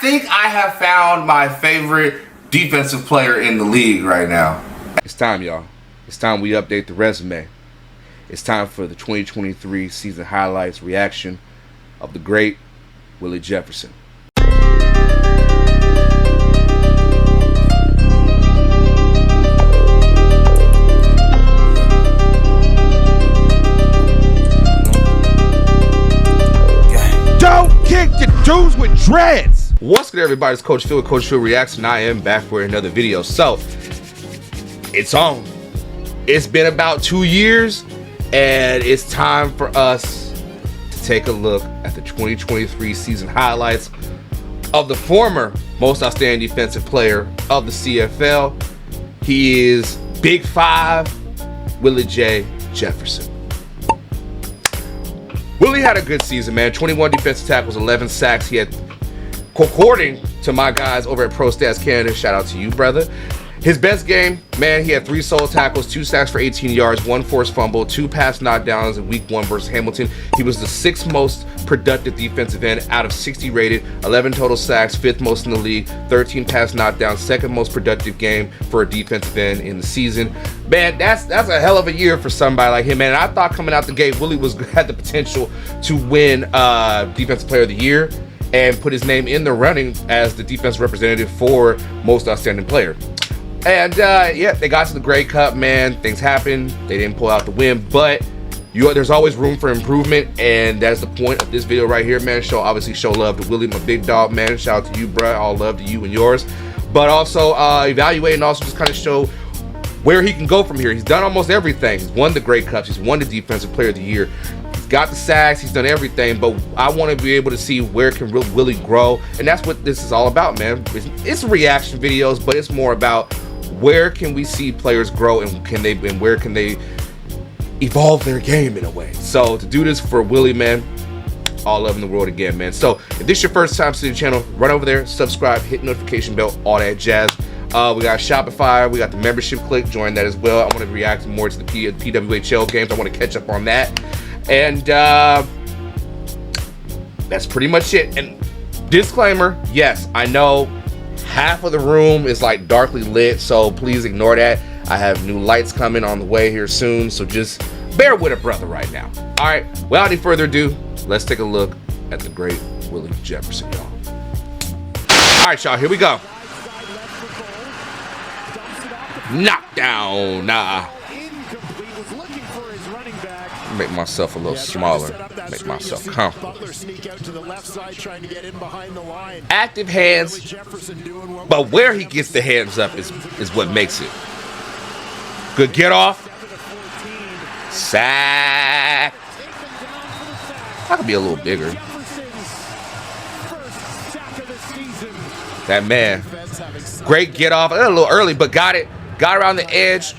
think I have found my favorite defensive player in the league right now. It's time, y'all. It's time we update the resume. It's time for the 2023 season highlights reaction of the great Willie Jefferson. Don't kick the dudes with dreads. What's good, everybody? It's Coach Phil with Coach Phil Reacts, and I am back for another video. So, it's on. It's been about 2 years, and it's time for us to take a look at the 2023 season highlights of the former most outstanding defensive player of the CFL. He is Big Five, Willie J. Jefferson. Willie had a good season, man. 21 defensive tackles, 11 sacks. He had, according to my guys over at Pro Stats Canada, shout out to you, brother. His best game, man, he had 3 solo tackles, 2 sacks for 18 yards, 1 forced fumble, 2 pass knockdowns in week 1 versus Hamilton. He was the 6th most productive defensive end out of 60 rated, 11 total sacks, 5th most in the league, 13 pass knockdowns, 2nd most productive game for a defensive end in the season. Man, that's a hell of a year for somebody like him, man. And I thought coming out the gate, Willie had the potential to win Defensive Player of the Year and put his name in the running as the defense representative for most outstanding player. And yeah, they got to the Grey Cup, man. Things happened. They didn't pull out the win, but there's always room for improvement, and that's the point of this video right here, man. Obviously show love to Willie, my big dog, man. Shout out to you, bruh. All love to you and yours. But also evaluate and also just kind of show where he can go from here. He's done almost everything. He's won the Grey Cups. He's won the Defensive Player of the Year. He's got the sacks. He's done everything. But I want to be able to see where can Willie grow, and that's what this is all about, man. It's reaction videos, but it's more about where can we see players grow, and where can they evolve their game in a way. So to do this for Willie, man, all love in the world again, man. So if this is your first time to the channel, run over there, subscribe, hit notification bell, all that jazz. We got Shopify, we got the membership click, join that as well. I want to react more to the PWHL games. I want to catch up on that, and that's pretty much it. And disclaimer, yes, I know half of the room is like darkly lit, so please ignore that. I have new lights coming on the way here soon, so just bear with a brother right now. All right, without any further ado, let's take a look at the great Willie Jefferson, y'all. All right, y'all, here we go. Knockdown. Make myself a little smaller. Make myself comfortable. Active hands, but where he gets the hands up is what makes it. Good get off. Sack. I could be a little bigger. That man. Great get off. A little early, but got it. Got around the edge.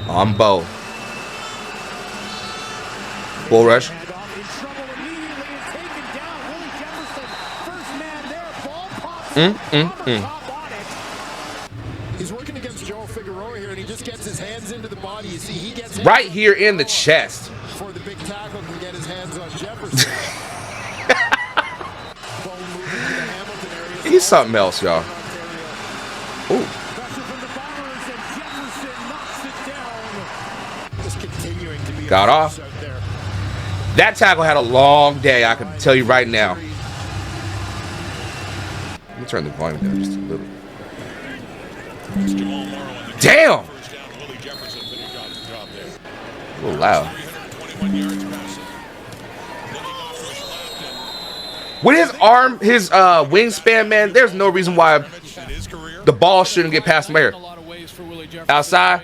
On Bo. Bull rush. He's working against Joe Figueroa here, and he just gets his hands into the body. You see, he gets right here in the chest. Before the big tackle can get his hands on Jefferson. He's something else, y'all. Ooh. Got off. That tackle had a long day, I can tell you right now. Let me turn the volume down just a little. Damn! A little loud. With his arm, his wingspan, man, there's no reason why the ball shouldn't get past him here. Outside.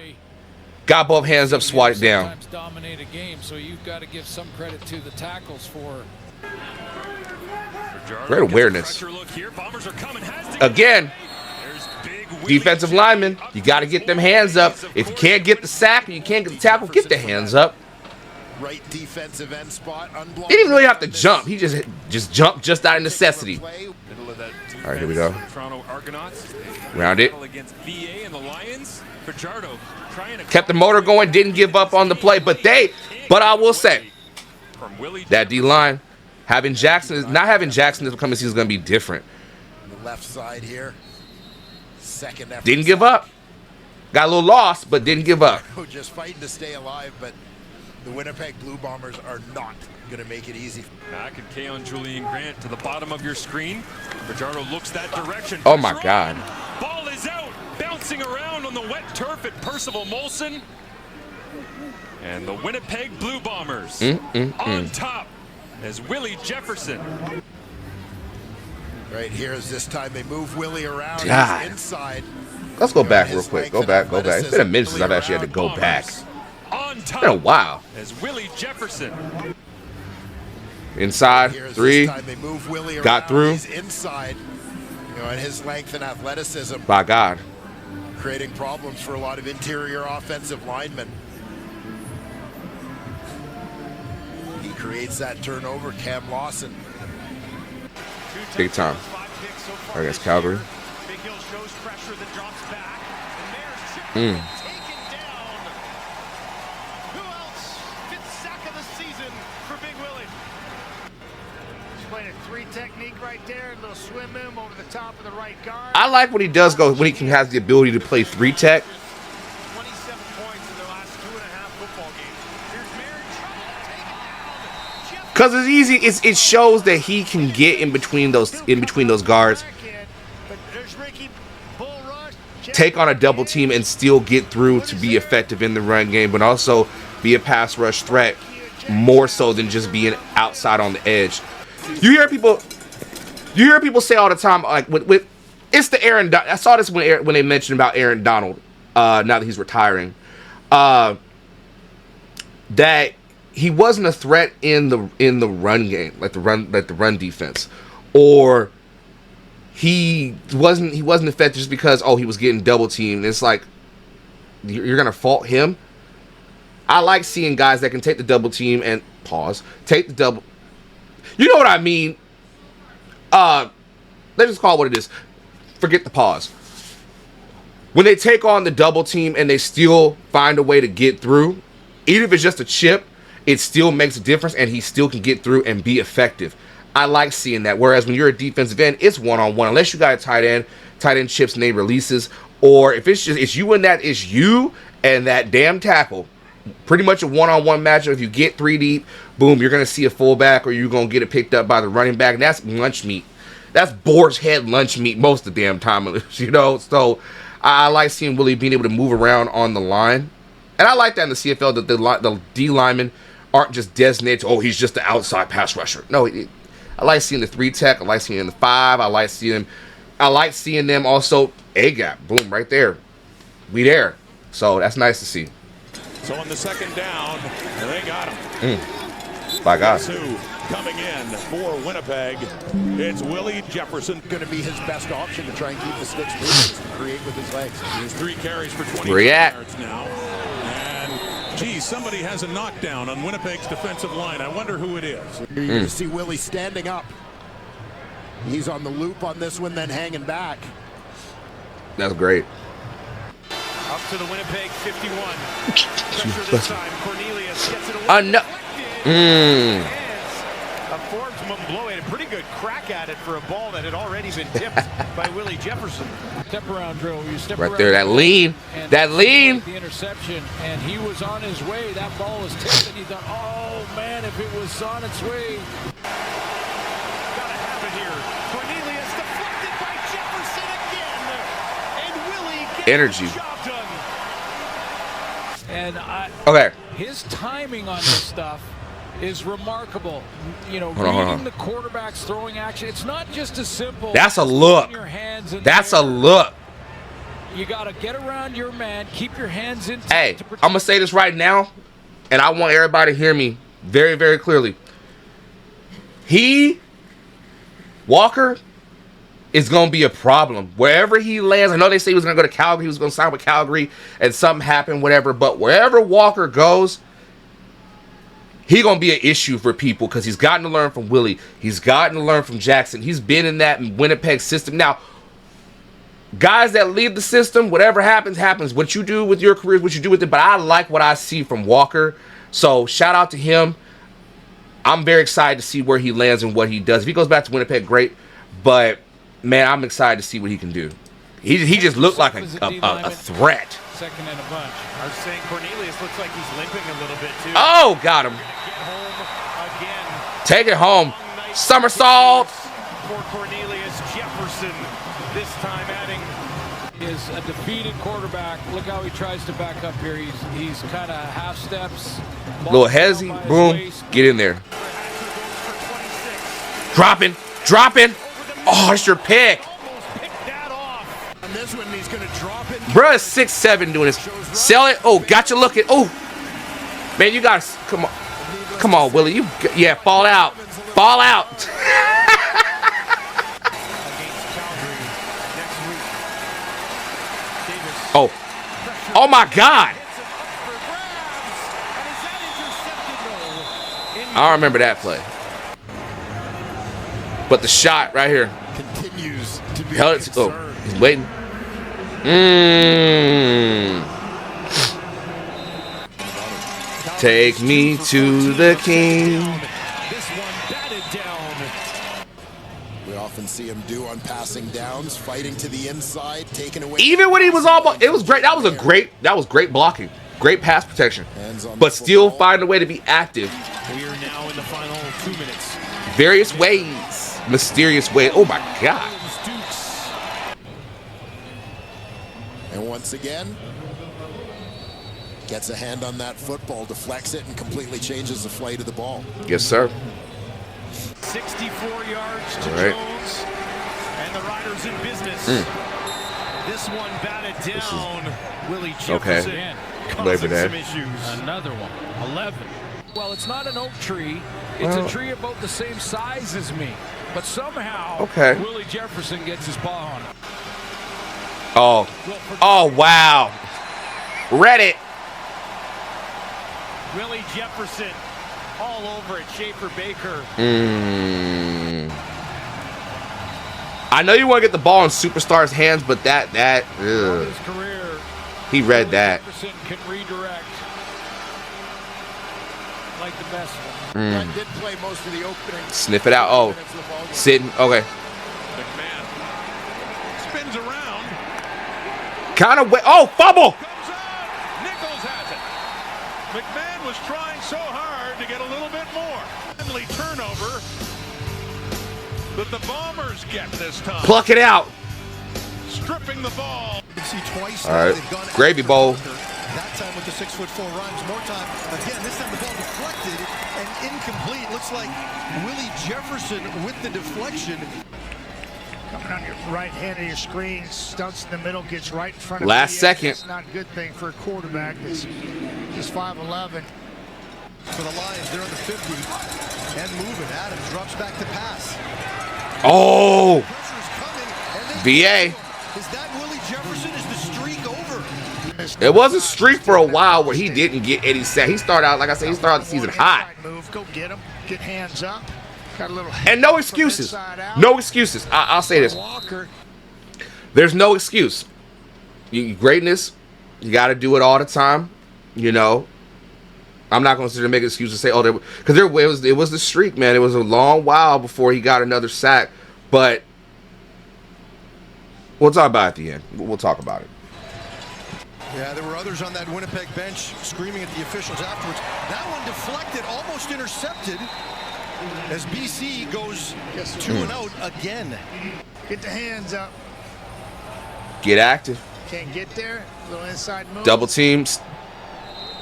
Got both hands up, swat it down. So you've got to give some credit to the tackles for great awareness. Again, defensive lineman, you got to get them hands up. If you can't get the sack or you can't get the tackle, get the hands up. Right defensive end spot. He didn't even really have to jump. He just jumped just out of necessity. All right, here we go. Round it. Kept the motor going, didn't give up on the play, but I will say that D-line Having Jackson, not having Jackson this coming season is going to be different. On the left side here. Second effort. Didn't give up. Got a little lost, but didn't give up. Just fighting to stay alive, but the Winnipeg Blue Bombers are not going to make it easy. Back and K on Julian Grant to the bottom of your screen. Fajardo looks that direction. Oh my God. Ball is out, bouncing around on the wet turf at Percival Molson. And the Winnipeg Blue Bombers on top as Willie Jefferson. Right here is this time they move Willie around. God. He's inside. Let's go back real quick. Go back. It's been a minute since I've actually had to go back. On top It's been a while. as Willie Jefferson. Inside, Here's three. this time they move Willie Got around. through. He's inside. And his length and athleticism By God. creating problems for a lot of interior offensive linemen. He creates that turnover. Cam Lawson. Big time. Against Calgary. Big Hill shows pressure that drops back. And there's taken down. Who else? Fifth sack of the season for Big Willie. He's playing a 3 technique right there. A little swim in over the top of the right guard. I like when he does go, when he has the ability to play 3 tech. 27 points in the last 2.5 football games. Here's Merritt, trouble, taken down. Cause it's easy. It shows that he can get in between those guards, But there's Ricky, bull rush. take on a double team, and still get through to be effective in the run game, but also be a pass rush threat more so than just being outside on the edge. You hear people say all the time, like with it's the Aaron. I saw this when they mentioned about Aaron Donald. Now that he's retiring, that he wasn't a threat in the run game, like the run defense, or he wasn't effective just because he was getting double teamed. It's like you're gonna fault him. I like seeing guys that can take the double team and take the double. You know what I mean? Let's just call it what it is. Forget the pause. When they take on the double team and they still find a way to get through, even if it's just a chip, it still makes a difference, and he still can get through and be effective. I like seeing that. Whereas when you're a defensive end, it's one-on-one. Unless you got a tight end chips and they releases, or if it's you and that damn tackle. Pretty much a one-on-one matchup. If you get 3 deep, boom, you're gonna see a fullback, or you're gonna get it picked up by the running back. And that's lunch meat. That's boar's head lunch meat most of the damn time, you know. So I like seeing Willie being able to move around on the line, and I like that in the CFL that the D linemen aren't just designated to, he's just the outside pass rusher. No, I like seeing the 3 tech. I like seeing the 5. I like seeing them also A gap. Boom, right there. We there. So that's nice to see. So on the second down, they got him. By God. Guess who coming in for Winnipeg? It's Willie Jefferson. Going to be his best option to try and keep the sticks moving and create with his legs. He's 3 carries for 20 yards now. And, geez, somebody has a knockdown on Winnipeg's defensive line. I wonder who it is. You're going to see Willie standing up. He's on the loop on this one, then hanging back. That's great. Up to the Winnipeg 51. Pressure this time. Cornelius gets it away. No. A forward from Blow had a pretty good crack at it for a ball that had already been tipped by Willie Jefferson. Step around drill. You step Right around there, that lean. That lean. The interception, and he was on his way. That ball was tipped, and he thought, oh man, if it was on its way. Gotta have it here. Cornelius deflected by Jefferson again. And Willie gets Energy. the job done. And Okay. his timing on this stuff is remarkable. You know, Hold on. reading the quarterback's throwing action. It's not just as simple. That's a as look. putting your hands in That's the a air. look. You got to get around your man, keep your hands in. Hey, I'm going to say this right now, and I want everybody to hear me very, very clearly. Walker, is going to be a problem. Wherever he lands, I know they say he was going to go to Calgary, he was going to sign with Calgary, and something happened, whatever, but wherever Walker goes, he's going to be an issue for people because he's gotten to learn from Willie. He's gotten to learn from Jackson. He's been in that Winnipeg system. Now, guys that leave the system, whatever happens, happens. What you do with your career is what you do with it, but I like what I see from Walker. So, shout out to him. I'm very excited to see where he lands and what he does. If he goes back to Winnipeg, great. But man, I'm excited to see what he can do. He just looked like a threat. Second and a bunch. I was saying Cornelius looks like he's limping a little bit too. Oh, got him. Get home again. Take it home. Somersault. For Cornelius Jefferson, this time adding. Is a defeated quarterback. Look how he tries to back up here. He's kind of half steps. Little hezzy. Boom. Get in there. Dropping. Oh, it's your pick. On this one, he's going to drop it. Bruh is 6'7" doing this. Sell it. Oh, gotcha looking. Oh, man, you got to come on. Come on, Willie. Yeah, fall out. Fall out. Oh. Oh my God. I don't remember that play. But the shot right here. Continues to be Held it. Oh, he's waiting. Take me to the king. This one batted down. We often see him do on passing downs, fighting to the inside, taking away. Even when he was almost, it was great. That was great blocking, great pass protection, but still find a way to be active. We are now in the final 2 minutes. Various ways, mysterious ways. Oh my God. And once again, gets a hand on that football, deflects it, and completely changes the flight of the ball. Yes, sir. 64 yards to All right. Jones, and the Riders in business. This one batted down. Willie Jefferson. Okay. Causing Labor some Day. issues. Another one. 11. Well, it's not an oak tree. It's a tree about the same size as me. But somehow, Willie Jefferson gets his paw on it. Oh. Oh, wow. Reddit. Willie Jefferson all over it. Schaefer Baker. I know you want to get the ball in Superstar's hands, but that Throughout his career, he read that. Jefferson can redirect like the best one. That did play most of the opening. Sniff it out. Oh, sitting. Okay. McMahon spins around. Kind of way. Oh, fumble. Comes out. Nichols has it. McMahon was trying so hard to get a little bit more. Friendly turnover that the Bombers get this time. Pluck it out. Stripping the ball. See twice. All right. Gravy bowl. That time with the 6'4" runs. More time. Again, this time the ball deflected and incomplete. Looks like Willie Jefferson with the deflection. Coming on your right hand of your screen, stunts in the middle, gets right in front of Last you. second. That's not a good thing for a quarterback that's just 5'11". For the Lions, they're on the 50 and moving. Adams drops back to pass. Oh. Pressure's coming. And VA. is that Willie Jefferson? Is the streak over? It was a streak for a while where he didn't get any sacks. He started out, like I said, he started the season hot. Move, go get him, get hands up. Got a little And no excuses. No excuses. I'll say this. Walker. There's no excuse. Greatness, you got to do it all the time. You know, I'm not going to sit there and make an excuse to say, oh, because it was the streak, man. It was a long while before he got another sack. But we'll talk about it at the end. We'll talk about it. Yeah, there were others on that Winnipeg bench screaming at the officials afterwards. That one deflected, almost intercepted, as BC goes 2 and out again. Get the hands up. Get active. Can't get there. Little inside move. Double teams.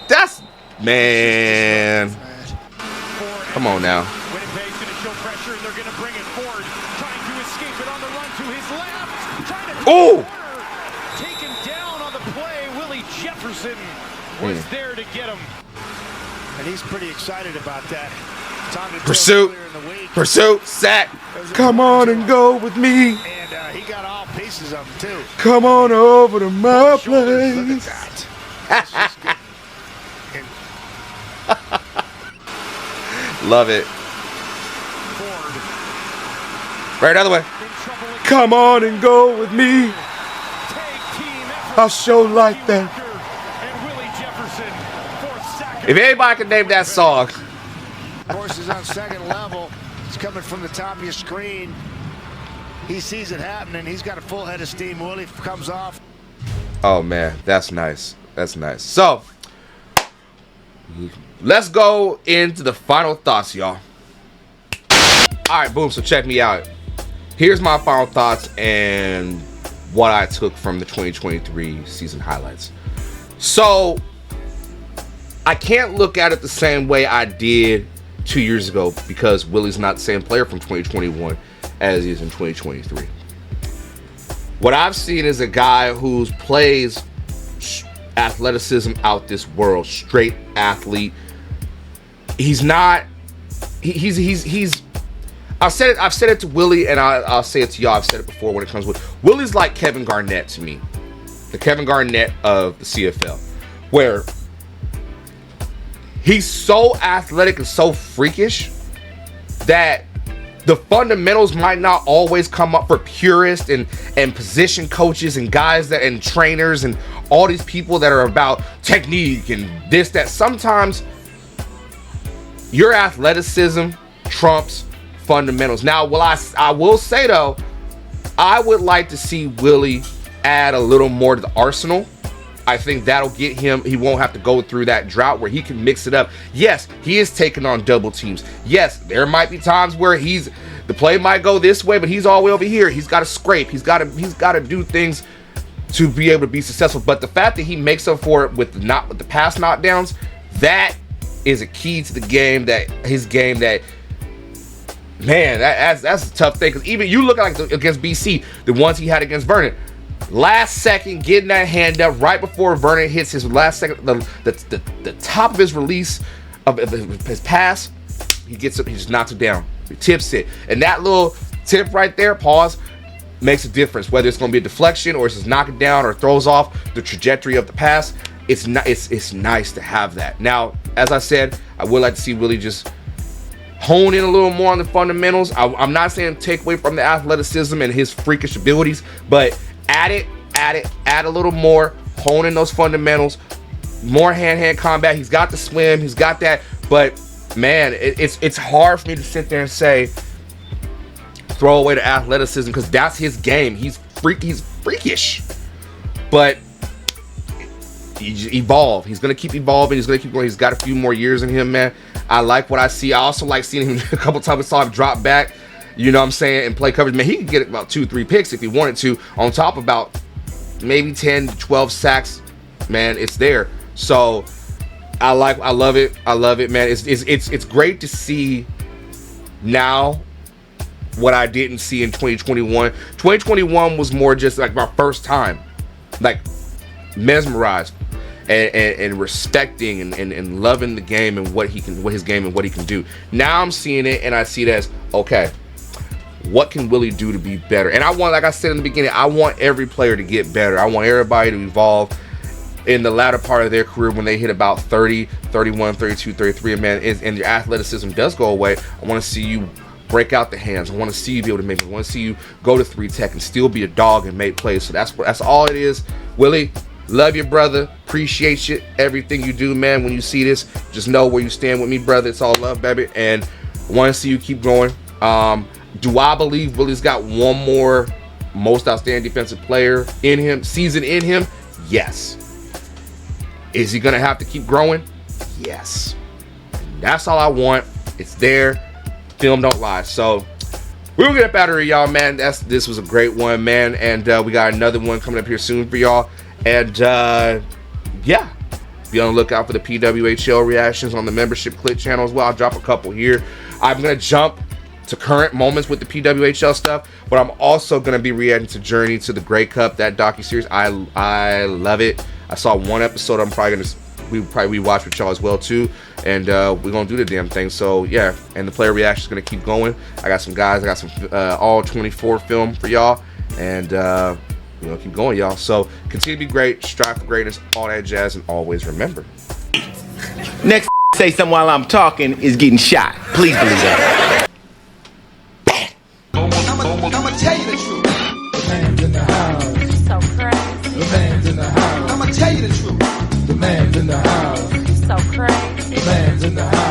That's, man. Come on now. Winnipeg's going to show pressure, and they're going to bring it forward. Trying to escape it on the run to his left. Trying to Oh! taken down on the play. Willie Jefferson was there to get him. And he's pretty excited about that. Time to Pursuit. Pursuit. Sack. Come on and go with me. And he got all pieces of them, too. Come on over to my Look at place. that. That's just good. Love it. Ford Right, other way. in trouble again. Come on and go with me. Tag team effort. I'll show like that. And Willie Jefferson, fourth sack. If anybody can name that song, Of course, is on second level. It's coming from the top of your screen. He sees it happening. He's got a full head of steam. Willie comes off. Oh, man. That's nice. That's nice. So, let's go into the final thoughts, y'all. All right, boom. So check me out. Here's my final thoughts and what I took from the 2023 season highlights. So, I can't look at it the same way I did 2 years ago because Willie's not the same player from 2021 as he is in 2023. What I've seen is a guy who plays athleticism out this world, straight athlete. He's not. He's. I've said it to Willie, and I'll say it to y'all. I've said it before when it comes with Willie's like Kevin Garnett to me, the Kevin Garnett of the CFL, where he's so athletic and so freakish that the fundamentals might not always come up for purists and position coaches and guys that and trainers and all these people that are about technique and this, that. Sometimes your athleticism trumps fundamentals. Now, I will say though, I would like to see Willie add a little more to the arsenal. I think that'll get him. He won't have to go through that drought where he can mix it up. Yes, he is taking on double teams. Yes, there might be times where the play might go this way, but he's all the way over here. He's got to scrape. He's got to do things to be able to be successful. But the fact that he makes up for it with the pass knockdowns, that is a key to the game. Man, that's a tough thing. Because even you look like against BC, the ones he had against Vernon. Last second, getting that hand up right before Vernon hits his last second, the top of his release of his pass, he gets up, he just knocks it down, he tips it, and that little tip right there, pause, makes a difference. Whether it's going to be a deflection or it's just knock it down or throws off the trajectory of the pass, it's nice to have that. Now, as I said, I would like to see Willie just hone in a little more on the fundamentals. I'm not saying take away from the athleticism and his freakish abilities, but add a little more, hone in those fundamentals, more hand-to-hand combat. He's got the swim, he's got that, but man, it's hard for me to sit there and say throw away the athleticism because that's his game. He's freakish, but evolve. He's gonna keep evolving. He's gonna keep going. He's got a few more years in him, man. I like what I see. I also like seeing him a couple times. I saw him drop back, you know what I'm saying, and play coverage. Man, he could get about 2-3 picks if he wanted to, on top of about maybe 10 to 12 sacks. Man, it's there. So I love it, man. It's great to see now what I didn't see in 2021. 2021 was more just like my first time, like mesmerized and respecting and loving the game and what his game and what he can do. Now I'm seeing it and I see it as, okay, what can Willie do to be better? And I want, like I said in the beginning, I want every player to get better. I want everybody to evolve in the latter part of their career when they hit about 30, 31, 32, 33, man, and your athleticism does go away. I want to see you break out the hands. I want to see you be able to make it. I want to see you go to 3-tech and still be a dog and make plays. So that's all it is. Willie, love you, brother. Appreciate you, everything you do, man. When you see this, just know where you stand with me, brother. It's all love, baby. And I want to see you keep going. Do I believe Willie's got one more most outstanding defensive player in him, season in him? Yes. Is he going to have to keep growing? Yes. And that's all I want. It's there. Film don't lie. So we'll get up out of here, y'all, man. This was a great one, man. And we got another one coming up here soon for y'all. And yeah, be on the lookout for the PWHL reactions on the membership clip channel as well. I'll drop a couple here. I'm going to jump to current moments with the PWHL stuff, but I'm also going to be reacting to Journey to the Grey Cup, that docuseries. I love it. I saw one episode. I'm probably going to rewatch with y'all as well too, and we're going to do the damn thing. So yeah, and the player reaction is going to keep going. I got some guys, I got some all 24 film for y'all, and we're going to keep going, y'all. So continue to be great, strive for greatness, all that jazz, and always remember, next say something while I'm talking is getting shot. Please believe that. I'ma tell you the truth. The man's in the house. So crazy. The man's in the house. I'ma tell you the truth. The man's in the house. So crazy. The man's in the house.